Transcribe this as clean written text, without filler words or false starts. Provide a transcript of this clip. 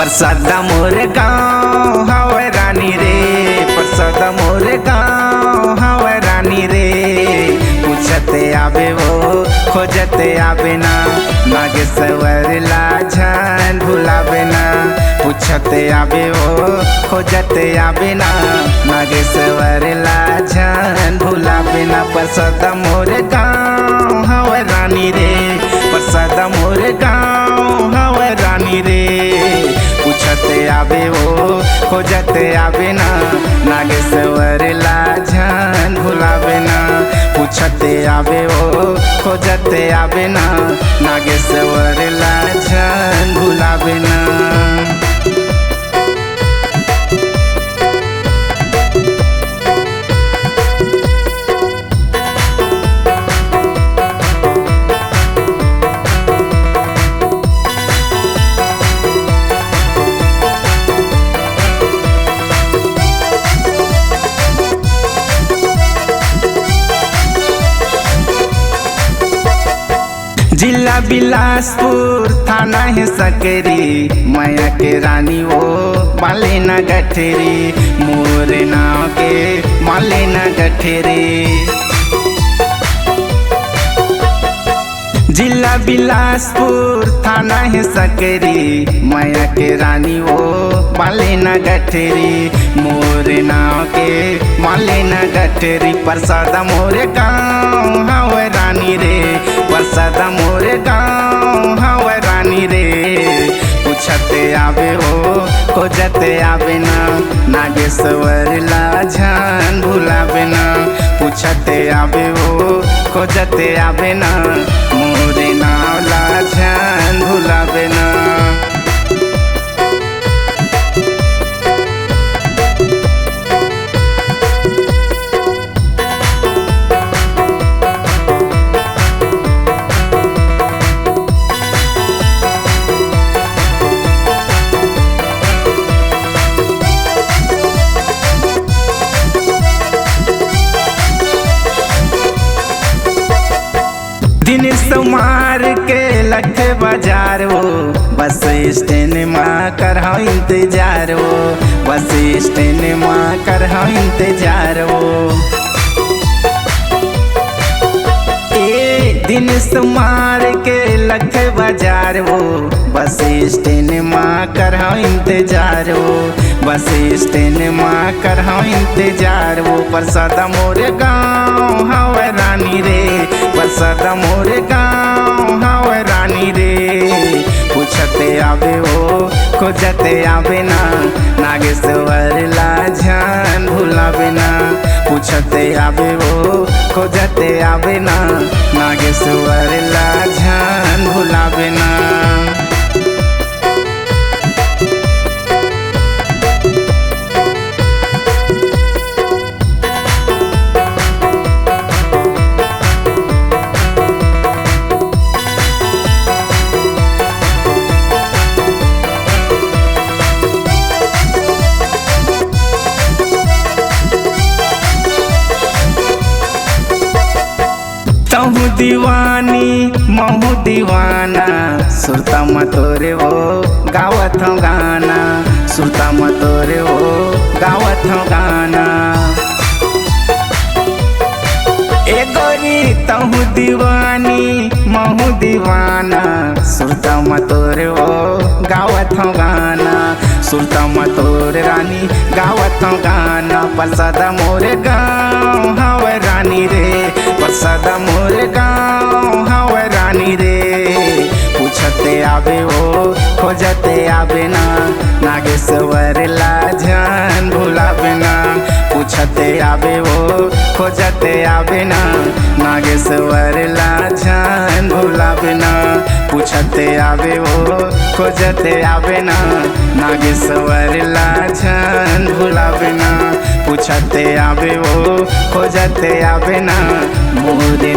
प्रसाद मोरे गाँव हवे रानी रे, प्रसाद मोरे गाँव हवे रानी रे। पूछते आवे वो खोजते आवे ना, नागेश्वर लाझन भुलावे ना। पूछते आवे वो खोजते आवे ना, नागेश्वर लाझन भुलावे ना। प्रसाद मोरे गाँव हवे रानी रे, प्रसाद मोरे गाँव हवे रानी रे। पूछते आवे वो खोजते आवे ना, नागेश्वर लाझन भुलावे ना। पूछते आवे वो खोजते आवे ना, नागेश्वर लाझन भुलावे ना। जिला बिलासपुर थाना है सकरी, माया के रानी वो माले न गठेरी। मोर नाव के माले न गठेरी। जिला बिलासपुर थाना है सकरी, माया के रानी वो माले न गठेरी। मोर नाव के माले न गठेरी। प्रसाद मोरे गाँव हवे रानी रे, प्रसाद मोरे गाँव हवे रानी रे। पूछते आवे वो खोजते आवे ना, नागेश्वर लाझन भुलावे ना। पूछते आवे वो खोजते आवे ना, मोरे नाव लाझन भुलावे ना। दिन सोमार के लख बाजार वो, बस स्टैंड माँ कर इंतजार वो। बस स्टैंड माँ कर इंतजार वो। दिन सोमार के लख बाजार वो, बस स्टैंड माँ कर इंतजार वो। बस स्टैंड माँ कर इंतजार वो। प्रसाद मोरे गाँव हवे रानी रे, प्रसाद मोरे गाँव हवे रानी रे। पूछते आवे वो खोजते आवे ना, नागेश्वर लाझन भुलावे ना। पूछते आवे वो खोजते आवे ना, नागेश्वर लाझन भुलावे ना। तहु दीवानी महु दीवाना, सुरता मतोरे वो गावत हूँ गाना। सुरता मतोरे वो गावत हूँ गाना। ए गोरी तहु दीवानी महु दीवाना, सुरता मतोरे वो गावत हूँ गाना। सुरता मतोरे रानी गावत हूँ गाना। प्रसाद मोरे गाँव हवे रानी रे, प्रसाद मोरे गाँव हवे रानी रे। पूछते आवे वो खोजते आवे ना, नागेश्वर लाझन भुलावे ना। पूछते आवे वो खोजते आवे ना, नागेश्वर लाझन भुलावे ना। पूछते आवे वो खोजते आवे ना, नागेश्वर लाझन भुलावे ना। पूछते आवे वो खोजते आवे ना, मोरे